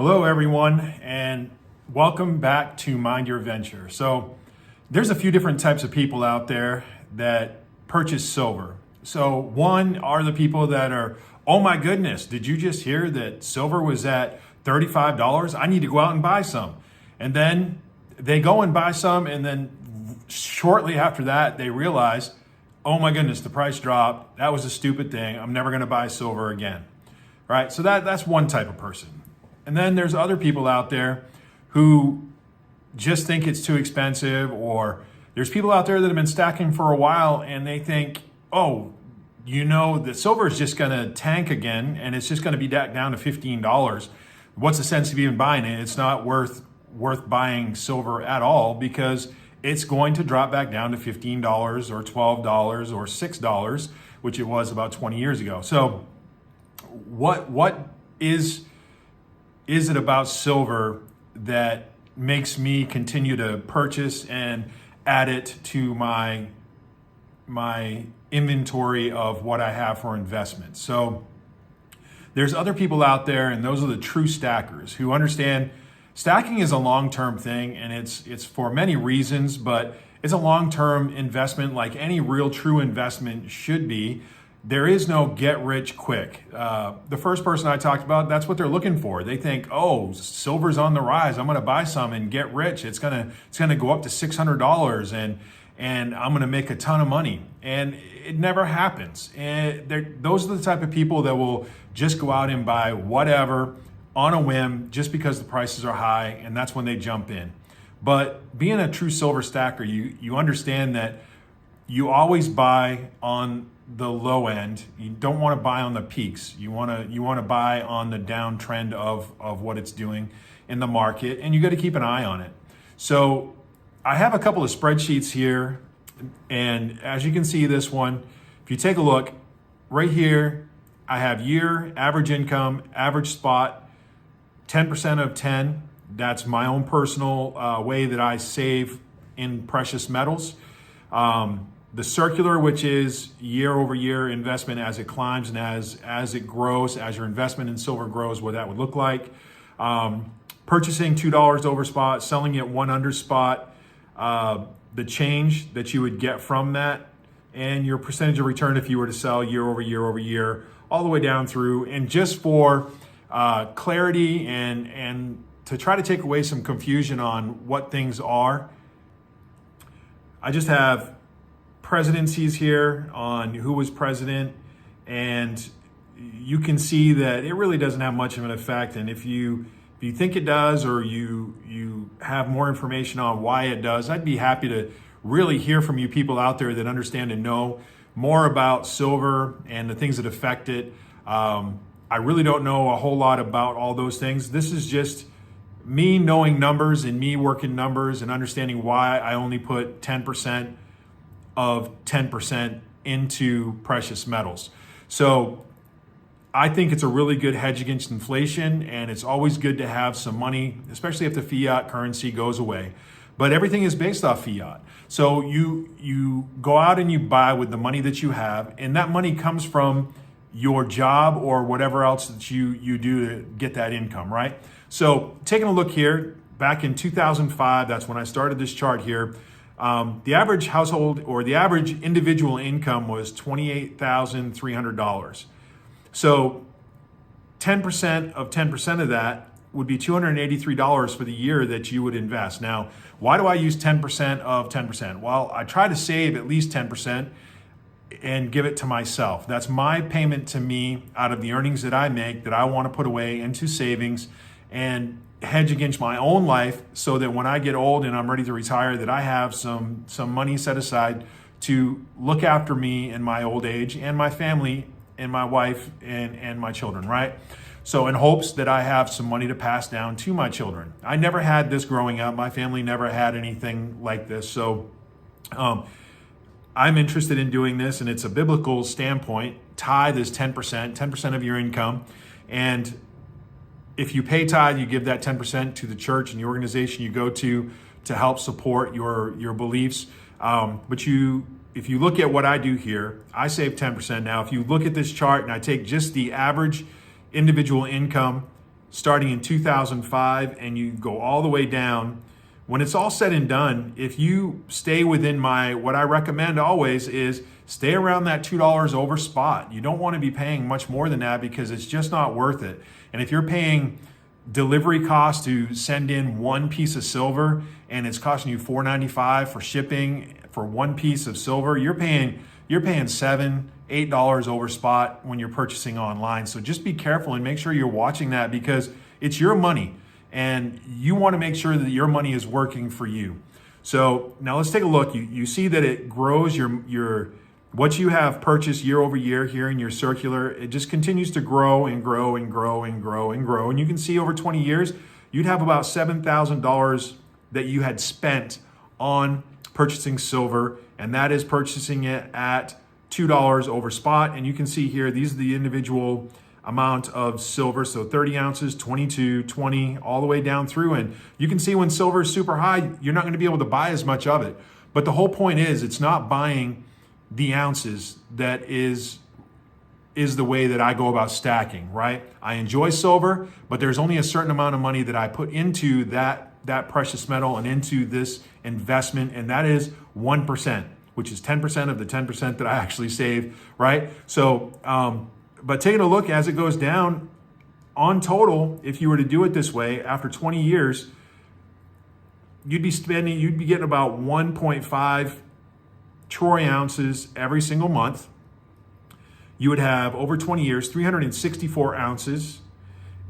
Hello, everyone, and welcome back to Mind Your Venture. So there's a few different types of people out there that purchase silver. So one are the people that are, oh my goodness, did you just hear that silver was at $35? I need to go out and buy some. And then they go and buy some, and then shortly after that, they realize, oh my goodness, the price dropped. That was a stupid thing. I'm never going to buy silver again. Right? So that's one type of person. And then there's other people out there who just think it's too expensive, or there's people out there that have been stacking for a while and they think, oh, you know, the silver is just going to tank again and it's just going to be down to $15. What's the sense of even buying it? It's not worth buying silver at all because it's going to drop back down to $15 or $12 or $6, which it was about 20 years ago. So what is it about silver that makes me continue to purchase and add it to my inventory of what I have for investment? So there's other people out there, and those are the true stackers who understand stacking is a long-term thing, and it's for many reasons, but it's a long-term investment like any real true investment should be. There is no get rich quick. The first person I talked about, that's what they're looking for. They think, oh, silver's on the rise. I'm going to buy some and get rich. It's going to go up to $600 and I'm going to make a ton of money. And it never happens. And those are the type of people that will just go out and buy whatever on a whim just because the prices are high, and that's when they jump in. But being a true silver stacker, you understand that you always buy on the low end. You don't want to buy on the peaks. You want to buy on the downtrend of what it's doing in the market, and you got to keep an eye on it. So I have a couple of spreadsheets here, and as you can see, this one, if you take a look right here, I have year, average income, average spot, 10% of 10. That's my own personal way that I save in precious metals. The circular, which is year over year investment as it climbs and as it grows, as your investment in silver grows, what that would look like. Purchasing $2 over spot, selling it 1 under spot, the change that you would get from that, and your percentage of return if you were to sell year over year over year, all the way down through. And just for clarity and to try to take away some confusion on what things are, I just have presidencies here on who was president, and you can see that it really doesn't have much of an effect. And if you think it does, or you have more information on why it does, I'd be happy to really hear from you people out there that understand and know more about silver and the things that affect it. I really don't know a whole lot about all those things. This is just me knowing numbers and me working numbers and understanding why I only put 10% of 10% into precious metals. So I think it's a really good hedge against inflation, and it's always good to have some money, especially if the fiat currency goes away. But everything is based off fiat. So you go out and you buy with the money that you have, and that money comes from your job or whatever else that you do to get that income, right? So taking a look here, back in 2005, that's when I started this chart here. The average household or the average individual income was $28,300. So 10% of 10% of that would be $283 for the year that you would invest. Now, why do I use 10% of 10%? Well, I try to save at least 10% and give it to myself. That's my payment to me out of the earnings that I make that I want to put away into savings and hedge against my own life, so that when I get old and I'm ready to retire, that I have some money set aside to look after me in my old age and my family and my wife and my children, right? So in hopes that I have some money to pass down to my children. I never had this growing up. My family never had anything like this. So I'm interested in doing this, and it's a biblical standpoint. Tithe is 10% of your income. And if you pay tithe, you give that 10% to the church and the organization you go to help support your beliefs. But if you look at what I do here, I save 10%. Now, if you look at this chart and I take just the average individual income starting in 2005 and you go all the way down. When it's all said and done, if you stay within what I recommend always is stay around that $2 over spot. You don't want to be paying much more than that because it's just not worth it. And if you're paying delivery costs to send in one piece of silver and it's costing you $4.95 for shipping for one piece of silver, you're paying $7, $8 over spot when you're purchasing online. So just be careful and make sure you're watching that because it's your money and you want to make sure that your money is working for you. So now let's take a look. You see that it grows your what you have purchased year over year here in your circular. It just continues to grow and grow and grow and grow and grow. And you can see over 20 years, you'd have about $7,000 that you had spent on purchasing silver, and that is purchasing it at $2 over spot. And you can see here, these are the individual amount of silver. So 30 ounces, 22, 20, all the way down through. And you can see when silver is super high, you're not going to be able to buy as much of it. But the whole point is it's not buying the ounces that is the way that I go about stacking, right? I enjoy silver, but there's only a certain amount of money that I put into that precious metal and into this investment, and that is 1%, which is 10% of the 10% that I actually save, right? So, but taking a look as it goes down, on total, if you were to do it this way, after 20 years, you'd be getting about 1.5 troy ounces every single month. You would have over 20 years, 364 ounces,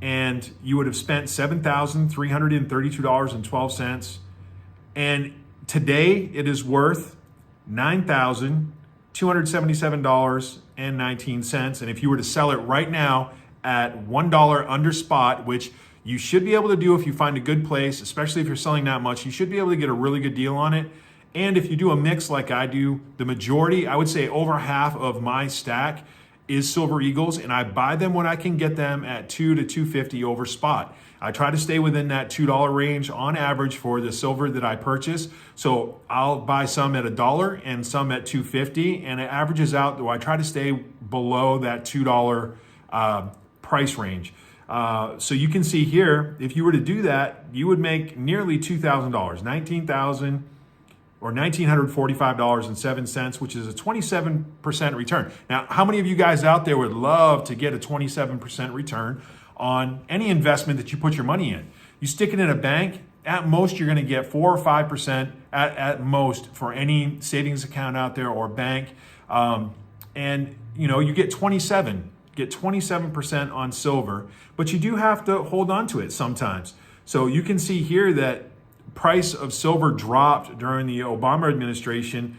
and you would have spent $7,332.12. And today it is worth $9,277.19. And if you were to sell it right now at $1 under spot, which you should be able to do if you find a good place, especially if you're selling that much, you should be able to get a really good deal on it. And if you do a mix like I do, the majority, I would say over half of my stack is Silver Eagles, and I buy them when I can get them at $2 to $2.50 over spot. I try to stay within that $2 range on average for the silver that I purchase. So I'll buy some at $1 and some at $2.50, and it averages out, though I try to stay below that $2 price range. So you can see here, if you were to do that, you would make nearly $2,000, $19,000 or $1,945.07, which is a 27% return. Now, how many of you guys out there would love to get a 27% return on any investment that you put your money in? You stick it in a bank, at most you're going to get 4 or 5% at most for any savings account out there or bank. And you get 27% on silver, but you do have to hold on to it sometimes. So you can see here that price of silver dropped during the Obama administration.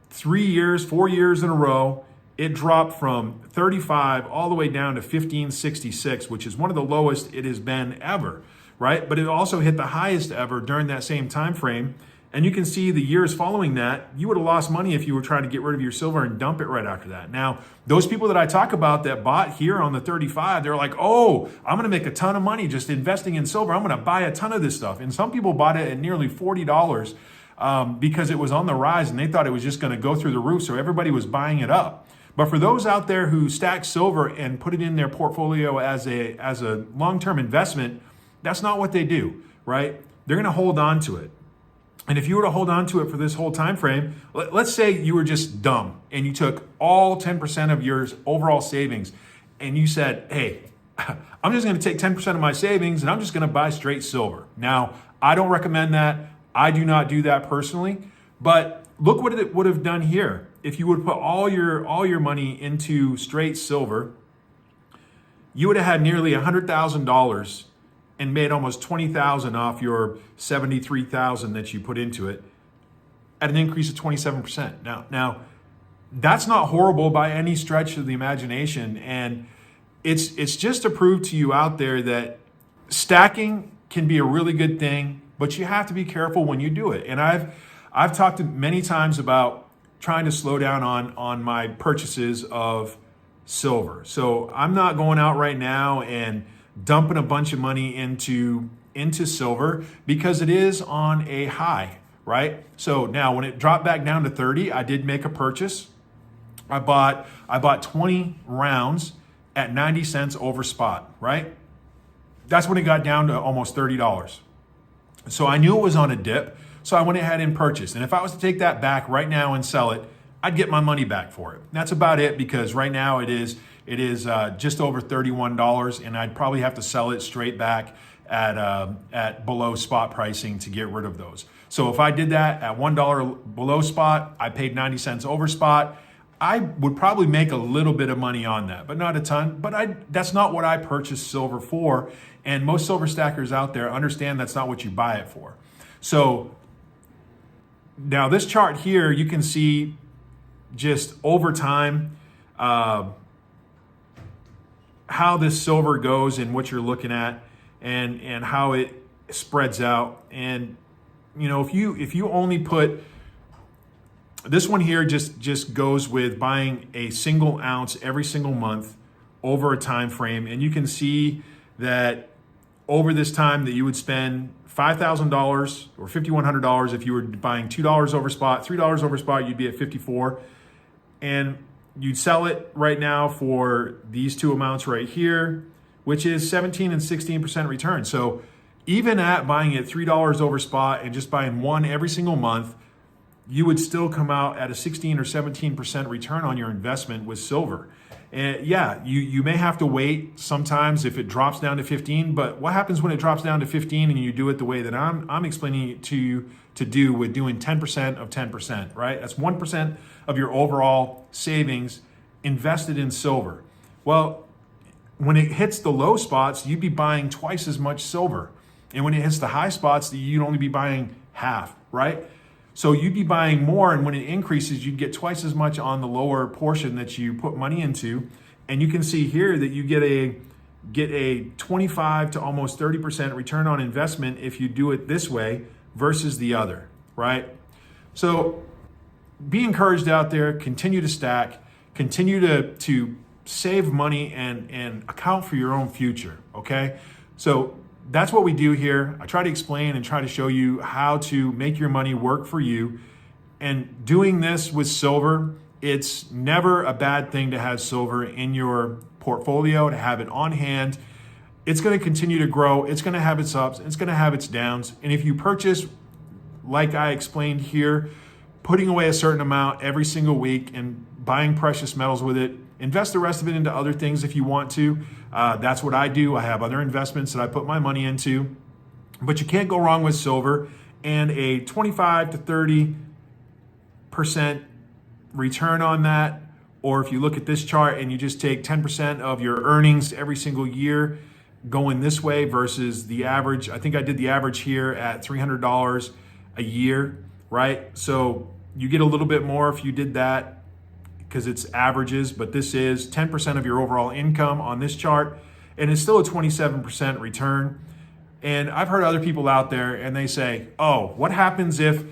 4 years in a row, it dropped from 35 all the way down to 1566, which is one of the lowest it has been ever, right? But it also hit the highest ever during that same time frame. And you can see the years following that, you would have lost money if you were trying to get rid of your silver and dump it right after that. Now, those people that I talk about that bought here on the 35, they're like, oh, I'm going to make a ton of money just investing in silver. I'm going to buy a ton of this stuff. And some people bought it at nearly $40 because it was on the rise and they thought it was just going to go through the roof. So everybody was buying it up. But for those out there who stack silver and put it in their portfolio as a long-term investment, that's not what they do, right? They're going to hold on to it. And if you were to hold on to it for this whole time frame, let's say you were just dumb and you took all 10% of your overall savings and you said, hey, I'm just going to take 10% of my savings and I'm just going to buy straight silver. Now, I don't recommend that. I do not do that personally, but look what it would have done here. If you would put all your money into straight silver, you would have had nearly $100,000 and made almost $20,000 off your $73,000 that you put into it at an increase of 27%. Now, that's not horrible by any stretch of the imagination, and it's just to prove to you out there that stacking can be a really good thing, but you have to be careful when you do it. And I've talked many times about trying to slow down on my purchases of silver. So I'm not going out right now and dumping a bunch of money into silver because it is on a high, right? So now when it dropped back down to 30, I did make a purchase. I bought 20 rounds at 90 cents over spot, right? That's when it got down to almost $30. So I knew it was on a dip. So I went ahead and purchased. And if I was to take that back right now and sell it, I'd get my money back for it. That's about it, because right now it is just over $31, and I'd probably have to sell it straight back at below spot pricing to get rid of those. So if I did that at $1 below spot, I paid 90 cents over spot, I would probably make a little bit of money on that, but not a ton. But that's not what I purchased silver for. And most silver stackers out there understand that's not what you buy it for. So now this chart here, you can see just over time how this silver goes and what you're looking at, and how it spreads out. And you know, if you only put this one here, just goes with buying a single ounce every single month over a time frame, and you can see that over this time that you would spend $5,000 or $5,100 if you were buying $2 over spot, $3 over spot, you'd be at 54, and you'd sell it right now for these two amounts right here, which is 17 and 16% return. So even at buying it $3 over spot and just buying one every single month, you would still come out at a 16 or 17% return on your investment with silver. And yeah, you may have to wait sometimes if it drops down to 15, but what happens when it drops down to 15 and you do it the way that I'm explaining it to you to do, with doing 10% of 10%, right? That's 1% of your overall savings invested in silver. Well, when it hits the low spots, you'd be buying twice as much silver. And when it hits the high spots, you'd only be buying half, right? So you'd be buying more, and when it increases, you'd get twice as much on the lower portion that you put money into. And you can see here that you get a 25 to almost 30% return on investment if you do it this way versus the other, right? So be encouraged out there, continue to stack, continue to save money and account for your own future, okay? So that's what we do here. I try to explain and try to show you how to make your money work for you. And doing this with silver, it's never a bad thing to have silver in your portfolio, to have it on hand. It's going to continue to grow. It's going to have its ups. It's going to have its downs. And if you purchase, like I explained here, putting away a certain amount every single week and buying precious metals with it, invest the rest of it into other things if you want to. That's what I do. I have other investments that I put my money into, but you can't go wrong with silver. And a 25 to 30% return on that, or if you look at this chart and you just take 10% of your earnings every single year going this way versus the average. I think I did the average here at $300 a year, right? So you get a little bit more if you did that, because it's averages, but this is 10% of your overall income on this chart, and it's still a 27% return. And I've heard other people out there and they say, oh, what happens if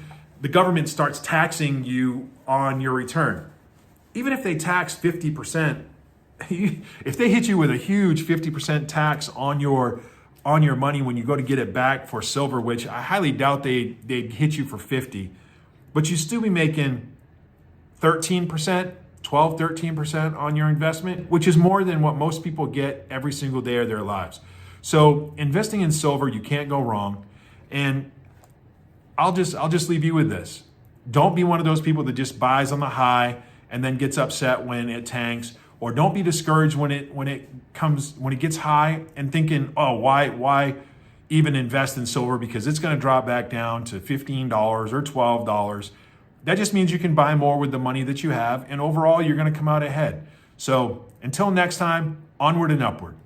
the government starts taxing you on your return? Even if they tax 50%, if they hit you with a huge 50% tax on your money when you go to get it back for silver, which I highly doubt they'd hit you for 50, but you still be making 13%, 12, 13% on your investment, which is more than what most people get every single day of their lives. So investing in silver, you can't go wrong. And I'll just leave you with this. Don't be one of those people that just buys on the high and then gets upset when it tanks, or don't be discouraged when it gets high and thinking, oh, why even invest in silver, because it's going to drop back down to $15 or $12. That just means you can buy more with the money that you have, and overall, you're going to come out ahead. So until next time, onward and upward.